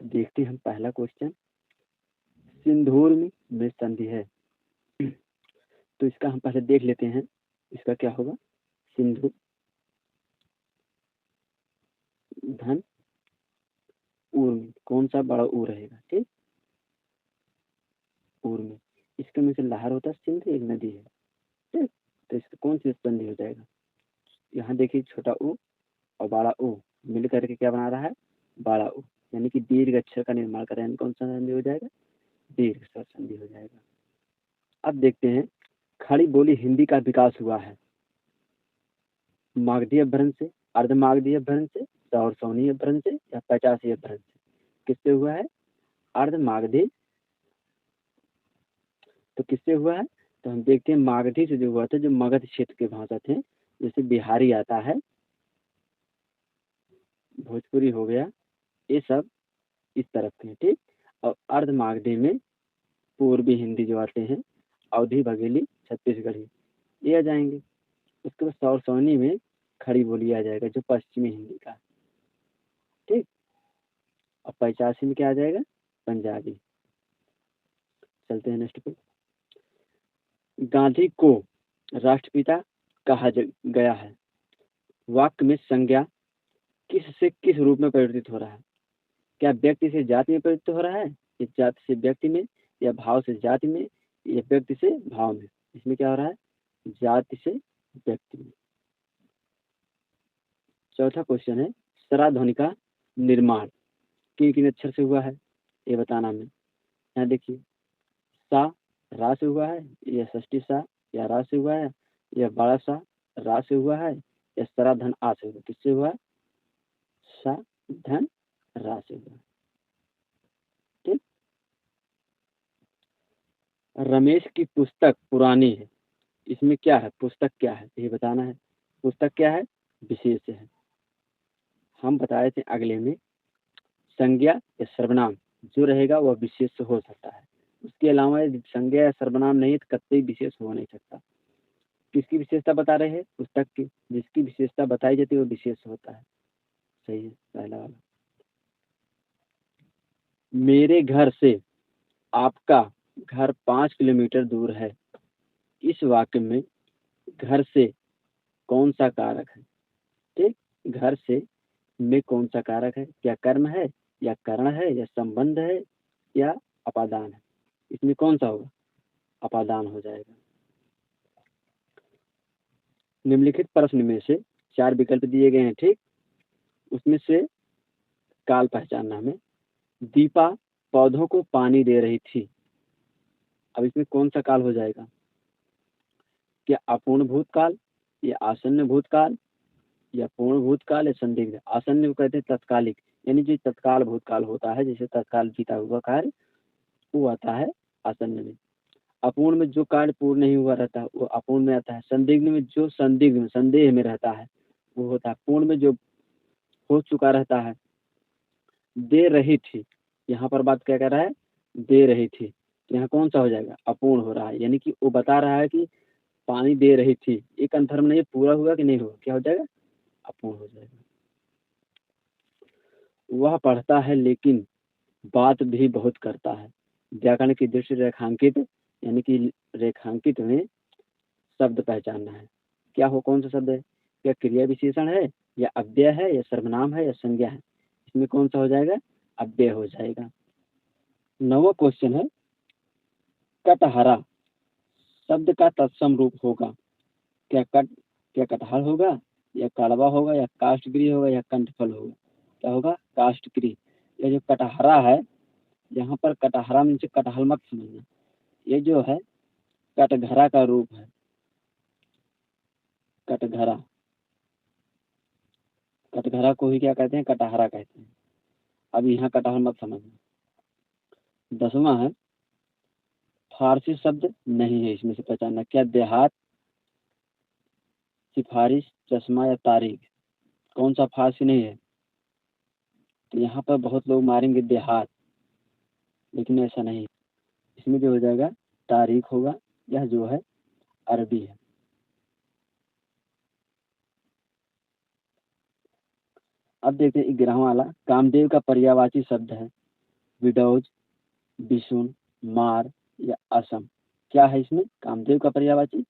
तो देखते हैं हम पहला क्वेश्चन, सिंदूर में संधि है। तो इसका हम पहले देख लेते हैं, इसका क्या होगा। सिंधु धन ऊर में कौन सा बड़ा ऊ रहेगा, ठीक, ऊर में। इसके में से लहर होता है, सिंधु एक नदी है, ठीक। तो इसका कौन सी संधि हो जाएगा। यहाँ देखिए छोटा ऊ और बड़ा ऊ मिल करके क्या बना रहा है, बड़ा ऊ, यानी कि दीर्घ अक्षर का निर्माण कर रहे हैं। कौन सा संधि हो जाएगा, दीर्घ स्वर संधि हो जाएगा। अब देखते हैं, खड़ी बोली हिंदी का विकास हुआ है मागधी अपभ्रंश से, अर्धमागधी अपभ्रंश से, सौरसौनी अपभ्रंश से या पचासी अपभ्रंश से। किससे हुआ है, अर्धमागधी। तो किससे हुआ है, तो हम देखते हैं मागधी से जो हुआ था, जो मगध क्षेत्र के भाषा थे, जैसे बिहारी आता है, भोजपुरी हो गया, ये सब इस तरफ के हैं, ठीक। और अर्धमागधी में पूर्वी हिंदी जो आते हैं, अवधी, बघेली, छत्तीसगढ़ी, ये आ जाएंगे। उसके बाद सौरसौनी में खड़ी बोली आ जाएगा, जो पश्चिमी हिंदी का, ठीक। और 85 में क्या आ जाएगा, पंजाबी। चलते हैं नेक्स्ट पे। गांधी को राष्ट्रपिता कहा गया है। वाक्य में संज्ञा किस से किस रूप में परिवर्तित हो रहा है। क्या व्यक्ति से जाति में परिवर्तित हो रहा है, या जाति से व्यक्ति में, या भाव से जाति में, या व्यक्ति से भाव में। इसमें क्या हो रहा है, जाति से व्यक्ति में। चौथा क्वेश्चन है, सरा ध्वनि का निर्माण किन किन अक्षर से हुआ है, ये बताना हमें। यहाँ देखिए, सा रा से हुआ है, या षष्ठी सा या रा से हुआ है, या बड़ा सा रा से हुआ है, या सरा धन आ से हुआ। किससे हुआ, सा धन रा से हुआ, ठीक। रमेश की पुस्तक पुरानी है, इसमें क्या है, पुस्तक क्या है, ये बताना है। पुस्तक क्या है, विशेष है। हम बताए थे अगले में, संज्ञा या सर्वनाम जो रहेगा वह विशेष हो सकता है। उसके अलावा यदि संज्ञा या सर्वनाम नहीं तो कतई विशेष हो नहीं सकता। किसकी विशेषता बता रहे हैं, पुस्तक की। जिसकी विशेषता बताई जाती है वो विशेष होता है। सही है पहला वाला। मेरे घर से आपका घर 5 किलोमीटर दूर है। इस वाक्य में घर से कौन सा कारक है, ठीक। घर से में कौन सा कारक है, क्या कर्म है, या करण है, या संबंध है, या अपादान है। इसमें कौन सा होगा, अपादान हो जाएगा। निम्नलिखित प्रश्न में से 4 विकल्प दिए गए हैं, ठीक। उसमें से काल पहचानना हमें। दीपा पौधों को पानी दे रही थी। अब इसमें कौन सा काल हो जाएगा, क्या अपूर्ण भूतकाल, या आसन्न भूतकाल, या पूर्ण भूतकाल, या संदिग्ध। आसन्न को कहते हैं तत्कालिक, यानी जो तत्काल भूतकाल होता है, जैसे तत्काल बीता हुआ कार्य, वो आता है आसन्न में। अपूर्ण में जो कार्य पूर्ण नहीं हुआ रहता है वो अपूर्ण में आता है। संदिग्ध में जो संदिग्ध में संदेह में रहता है वो होता है। पूर्ण में जो हो चुका रहता है। दे रही थी, यहाँ पर बात क्या कर रहा है, दे रही थी, तो यहाँ कौन सा हो जाएगा, अपूर्ण हो रहा है। यानी कि वो बता रहा है कि पानी दे रही थी, एक अंतर में नहीं, पूरा हुआ कि नहीं हुआ, क्या हो जाएगा, अपूर्ण हो जाएगा। वह पढ़ता है लेकिन बात भी बहुत करता है। व्याकरण की दृष्टि रेखांकित, यानी कि रेखांकित में शब्द पहचानना है। क्या हो, कौन सा शब्द है, क्या क्रिया विशेषण है, या अव्यय है, या सर्वनाम है, या संज्ञा है। इसमें कौन सा हो जाएगा, अव्यय हो जाएगा। 9वां क्वेश्चन है, कटहरा शब्द का तत्सम रूप होगा। क्या कटहल होगा, या कड़वा होगा, या काष्ठगृह होगा, या कंठफल होगा। क्या होगा, काष्ठगृह। ये जो कटहरा है, यहाँ पर कटहरा में से कटहल मत समझना, ये जो है कटघरा का रूप है। कटघरा, कटघरा को ही क्या कहते हैं, कटहरा कहते हैं। अब यहाँ कटहल मत समझना। 10वां है, फारसी शब्द नहीं है इसमें से पहचानना। क्या देहात, सिफारिश, चश्मा, या तारीख। कौन सा फारसी नहीं है, तो यहाँ पर बहुत लोग मारेंगे देहात, लेकिन ऐसा नहीं। इसमें जो हो जाएगा तारीख होगा, यह जो है अरबी है। अब देखते हैं 11वां वाला, कामदेव का पर्यायवाची शब्द है। विडोज, विशुन, मार या असम। क्या है इसमें? कामदेव का पर्यायवाची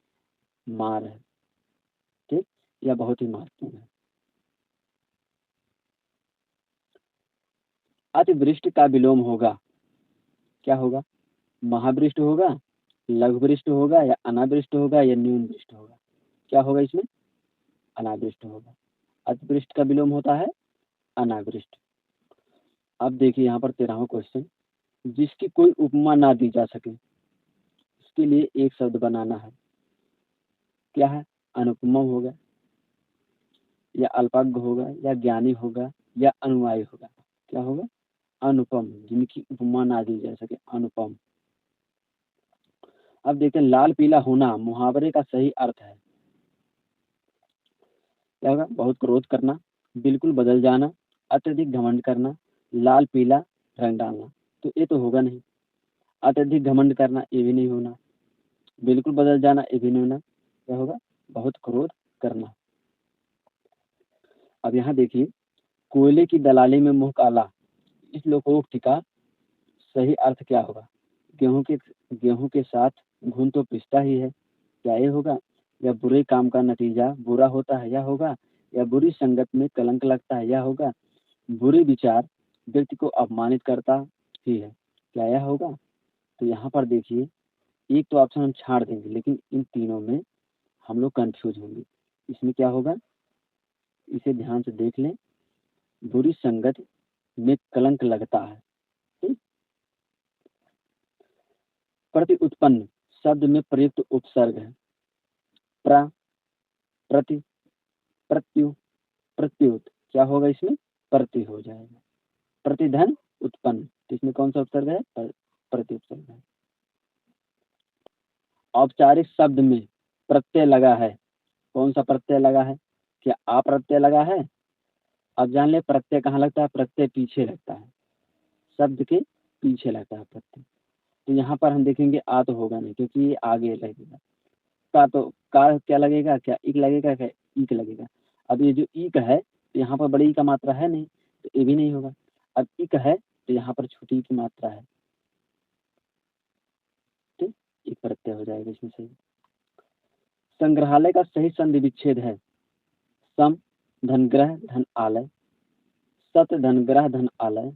मार है। ठीक, यह बहुत ही महत्वपूर्ण है। अतिवृष्टि का विलोम होगा, क्या होगा? महावृष्टि होगा, लघुवृष्टि होगा या अनावृष्टि होगा या न्यून वृष्टि होगा? क्या होगा इसमें? अनावृष्टि होगा। अतिवृष्टि का विलोम होता है अनावृष्टि। अब देखिए यहाँ पर 13वां क्वेश्चन, जिसकी कोई उपमा ना दी जा सके उसके लिए एक शब्द बनाना है। क्या है? अनुपमा होगा या अल्पज्ञ होगा या ज्ञानी होगा या अनुयायी होगा? क्या होगा? अनुपम, जिनकी उपमा ना दी जा सके, अनुपम। अब देखते हैं, लाल पीला होना मुहावरे का सही अर्थ है। क्या होगा? बहुत क्रोध करना, बिल्कुल बदल जाना, अत्यधिक घमंड करना, लाल पीला रंग डालना। तो ये तो होगा नहीं। अत्यधिक घमंड करना, ये भी नहीं होना। बिल्कुल बदल जाना, ये भी नहीं होना। क्या होगा? बहुत क्रोध करना। अब यहाँ देखिए, कोयले की दलाली में मुंह काला, इस लोकोक्ति का सही अर्थ क्या होगा? गेहूं के साथ घुन तो पिसता ही है, क्या ये होगा? या बुरे काम का नतीजा बुरा होता है, यह होगा? या बुरी संगत में कलंक लगता है, यह होगा? बुरे विचार व्यक्ति को अपमानित करता ही है, क्या यह होगा? तो यहाँ पर देखिए, एक तो ऑप्शन हम छाड़ देंगे, लेकिन इन तीनों में हम लोग कंफ्यूज होंगे। इसमें क्या होगा, इसे ध्यान से देख लें। बुरी संगत में कलंक लगता है। ठीक? प्रति उत्पन्न शब्द में प्रयुक्त उपसर्ग है प्र, प्रति, प्रत्यु, प्रत्युत। क्या होगा इसमें? प्रति हो जाएगा। प्रतिधन उत्पन्न, तो इसमें कौन सा उपसर्ग है? प्रति उपसर्ग है। औपचारिक शब्द में प्रत्यय लगा है, कौन सा प्रत्यय लगा है? क्या आ प्रत्यय लगा है? अब जान ले, प्रत्यय कहाँ लगता है? प्रत्यय पीछे लगता है, शब्द के पीछे लगता है प्रत्यय। तो यहाँ पर हम देखेंगे आ तो होगा नहीं, क्योंकि ये आगे लगेगा। का तो का क्या लगेगा? क्या इक लगेगा? क्या ईक लगेगा? अब ये जो ईक है, तो यहाँ पर बड़ी ई का मात्रा है नहीं, तो ये भी नहीं होगा। अब इक है, तो यहाँ पर छोटी ई की मात्रा है। ठीक, एक प्रत्यय हो जाएगा इसमें से। संग्रहालय का सही संधि विच्छेद है सम धनग्रह धन आलय, सत धनग्रह धन आलय,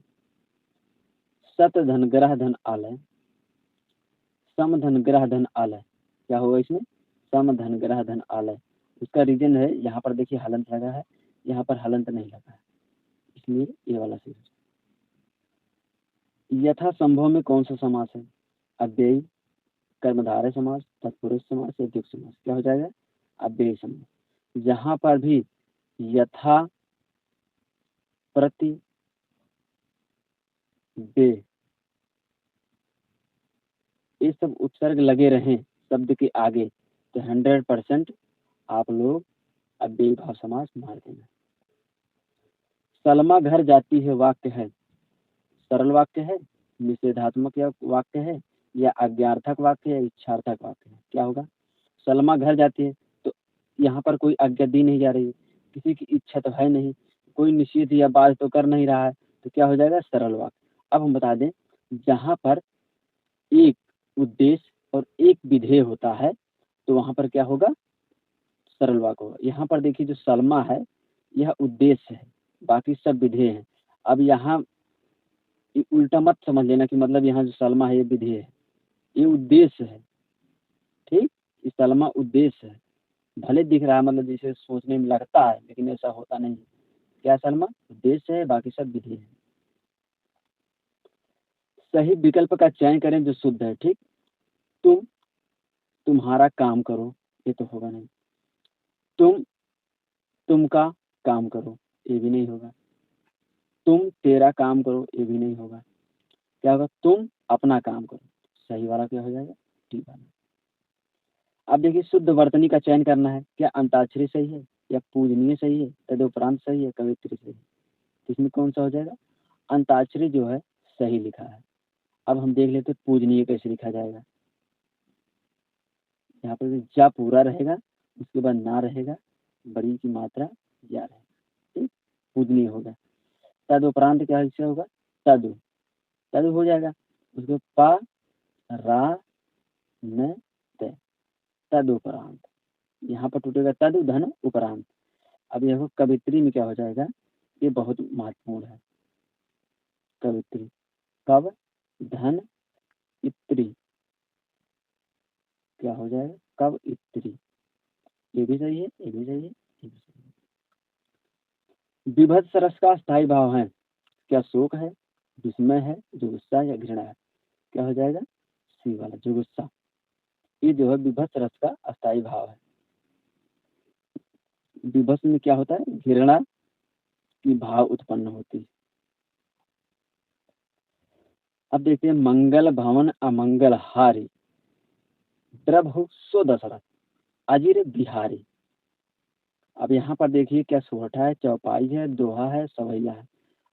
सत धनग्रह धन आलय, सम धनग्रह धन आलय। क्या होगा इसमें? सम धनग्रह धन आलय। उसका रीजन है, यहाँ पर देखिए हलंत लगा है, यहाँ पर हलंत नहीं लगा है, इसलिए ये वाला सही। यथा संभव में कौन सा समास है? अव्ययी, कर्मधारय समास, तत्पुरुष समास या द्विगु समास? क्या हो जाएगा? अव्ययी समास। जहां पर भी यथा, प्रति, वे, ये सब उपसर्ग लगे रहें शब्द के आगे, तो 100% आप लोग अव्ययी भाव समास मार देना। सलमा घर जाती है वाक्य है, सरल वाक्य है, निषेधात्मक वाक्य है, या आज्ञार्थक वाक्य है, इच्छार्थक वाक्य है? क्या होगा? सलमा घर जाती है, तो यहाँ पर कोई आज्ञा दी नहीं जा रही है, किसी की इच्छा तो है नहीं, कोई निषेध या बात तो कर नहीं रहा है, तो क्या हो जाएगा? सरल वाक्य। अब हम बता दें, जहाँ पर एक उद्देश्य और एक विधेय होता है, तो वहां पर क्या होगा? सरल वाक्य होगा। यहाँ पर देखिए, जो सलमा है यह उद्देश्य है, बाकी सब विधेय है। अब यहाँ उल्टा मत समझ लेना कि मतलब यहाँ जो सलमा है ये विधेय है, ये उद्देश्य है। ठीक, ये सलमा उद्देश्य है, भले दिख रहा है, मतलब जिसे सोचने में लगता है, लेकिन ऐसा होता नहीं है। क्या सलमा उद्देश्य है, बाकी सब विधेय है। सही विकल्प का चयन करें जो शुद्ध है। ठीक, तुम, तुम्हारा काम करो, ये तो होगा नहीं। तुम, तुम का काम करो, ये भी नहीं होगा। तुम तेरा काम करो, ये भी नहीं होगा। क्या होगा? तुम अपना काम करो। सही वाला क्या हो जाएगा? टी वाला। अब देखिए, शुद्ध वर्तनी का चयन करना है। क्या अंताक्षरी सही है, या पूजनीय सही है, तदुपरांत सही है, कवित्री सही है? इसमें कौन सा हो जाएगा? अंताक्षरी जो है सही लिखा है। अब हम देख लेते पूजनीय कैसे लिखा जाएगा। यहाँ पर जा पूरा रहेगा, उसके बाद ना रहेगा, बड़ी की मात्रा या रहेगा। ठीक, पूजनीय होगा। तदुपरांत क्या हिस्सा होगा? तदु, तद हो जाएगा। उसके पा रा न ते, तद उपरांत, यहाँ पर टूटेगा तद धन उपरांत। अब देखो कवित्री में क्या हो जाएगा, ये बहुत महत्वपूर्ण है। कवित्री कब धन इत्री, क्या हो जाएगा कब इत्री, ये भी सही है, ये भी सही है, ये भी सही है। विभत्स रस का स्थायी भाव है, क्या शोक है, विस्मय है, जुगुस्सा या घृणा है, क्या हो जाएगा सी वाला जुगुस्सा। ये जो है विभत्स रस का अस्थायी भाव है। विभत्स में क्या होता है, घृणा की भाव उत्पन्न होती है। अब देखते हैं मंगल भवन अमंगल हारी, द्रभु सो दशरथ अजिर बिहारी। अब यहाँ पर देखिए क्या सोरठा है, चौपाई है, दोहा है, सवैया है।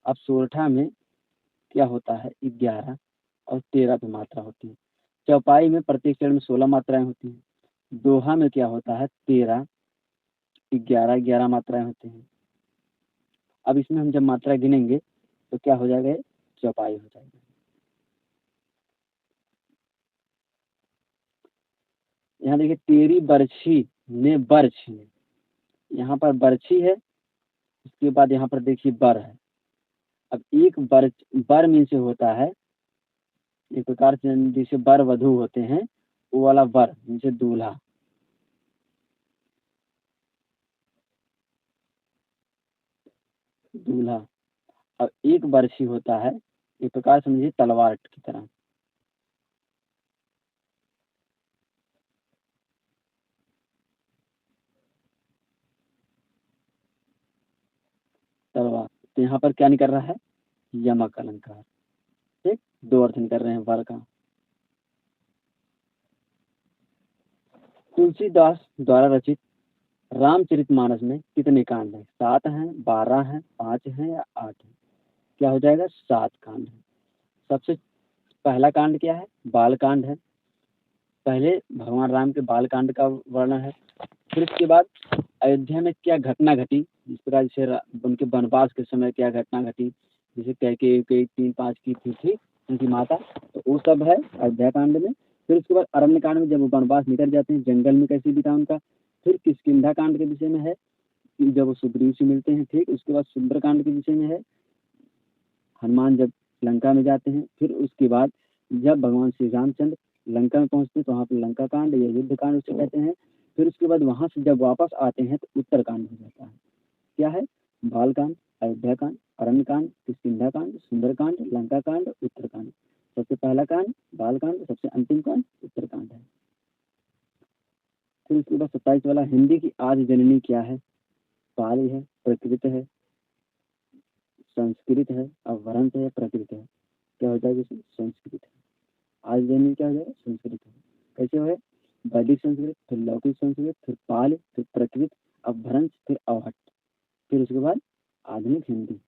अब सोरठा में क्या होता है 11 और 13 पे मात्रा होती है। चौपाई में प्रत्येक चरण में 16 मात्राएं होती हैं। दोहा में क्या होता है 13 11 11 मात्राएं होती हैं। अब इसमें हम जब मात्रा गिनेंगे तो क्या हो जाएगा, चौपाई हो जाएगा। यहाँ देखिए तेरी बरछी ने बरछी, यहाँ पर बरछी है, उसके बाद यहाँ पर देखिए बर है। अब एक बर मीन से होता है एक प्रकार से जैसे बर वधु होते हैं, वो वाला बर जैसे दूल्हा। दूल्हा। और एक बरछी होता है एक प्रकार समझिए तलवार की तरह। तलवार। तो यहाँ पर क्या निकल रहा है, यमक अलंकार। ठीक, दो अर्थ निकल रहे हैं वर का। तुलसीदास द्वारा रचित रामचरितमानस में कितने कांड हैं, 7 हैं, 12 हैं, 5 हैं या 8 हैं, क्या हो जाएगा 7 कांड है। सबसे पहला कांड क्या है, बाल कांड है। पहले भगवान राम के बाल कांड का वर्णन है। फिर उसके बाद अयोध्या में क्या घटना घटी, जिस प्रकार जैसे उनके वनवास के समय क्या घटना घटी, जैसे कई 3 5 की थी उनकी माता, तो वो सब है अयोध्या कांड में। फिर उसके बाद अरण्य कांड में जब वो वनवास निकल जाते हैं, जंगल में कैसे बीता उनका। फिर किष्किंधा कांड के विषय में है कि जब वो सुग्रीव से मिलते हैं। ठीक, उसके बाद सुंदर कांड के विषय में है, हनुमान जब लंका में जाते हैं। फिर उसके बाद जब भगवान श्री रामचंद्र लंका में पहुंचते हैं तो वहाँ पर लंका कांड या युद्ध कांड उसे कहते हैं। फिर उसके बाद वहां से जब वापस आते हैं तो उत्तर कांड हो जाता है। क्या है, बाल कांड, अयोध्या कांड, अरण्य कांड, किष्किंधा कांड, सुंदर कांड, लंका कांड, उत्तर कांड। सबसे पहला कांड बाल कांड, सबसे अंतिम कांड उत्तर कांड है। फिर उसके बाद 27 वाला, हिंदी की आदि जननी क्या है, पाली है, प्रकृत है, संस्कृत है, अपभ्रंश है, प्रकृत है, क्या हो जाएगा इसमें संस्कृत है। आदि जननी क्या हो जाएगा संस्कृत है। कैसे हो, वैदिक संस्कृत, फिर लौकिक संस्कृत, फिर पाल, फिर प्रकृत, अपभ्रंश, फिर अवहट, फिर उसके बाद आधुनिक हिंदी।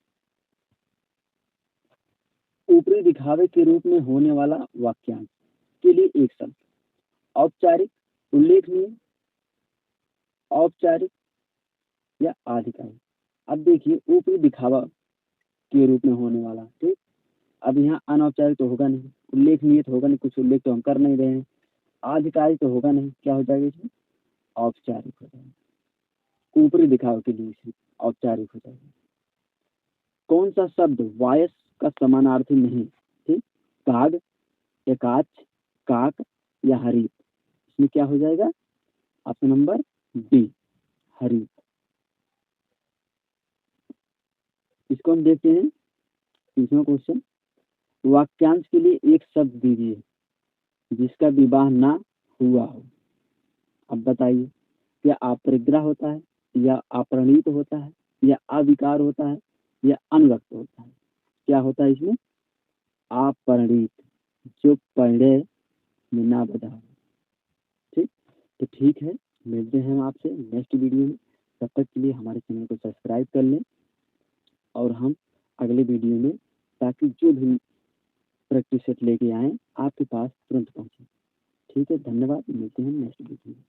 ऊपरी दिखावे के रूप में होने वाला वाक्यांश के लिए एक शब्द, औपचारिक, उल्लेखनीय, औपचारिक या आधिकारिक। अब देखिए ऊपरी दिखावा के रूप में होने वाला, ठीक। अब यहाँ अनौपचारिक तो होगा नहीं, उल्लेखनीय तो होगा नहीं, कुछ उल्लेख तो हम कर नहीं रहे हैं, आधिकारिक तो होगा नहीं, क्या हो जाएगा इसमें औपचारिक हो जाएगा। ऊपरी दिखावे के लिए सिर्फ औपचारिक हो जाएगा। कौन सा शब्द वायस का समानार्थी नहीं, ठीक। काग या काच, काक या हरीफ, इसमें क्या हो जाएगा ऑप्शन नंबर डी, हरीफ। इसको हम देखते हैं 30वां क्वेश्चन। वाक्यांश के लिए एक शब्द दीजिए जिसका विवाह ना हुआ हो। अब बताइए, क्या अपरिग्रह होता है, या अपरिणीत होता है, या अविकार होता है, या अनव्यक्त होता है, क्या होता है इसमें अपरिणीत, जो पढ़े में ना बता हो। ठीक, तो ठीक है, मिलते हैं हम आपसे नेक्स्ट वीडियो में। तब तक के लिए हमारे चैनल को सब्सक्राइब कर लें और हम अगले वीडियो में ताकि जो भी प्रैक्टिस सेट लेके आए आपके पास तुरंत पहुंचे। ठीक है, धन्यवाद, मिलते हैं नेक्स्ट वीडियो में।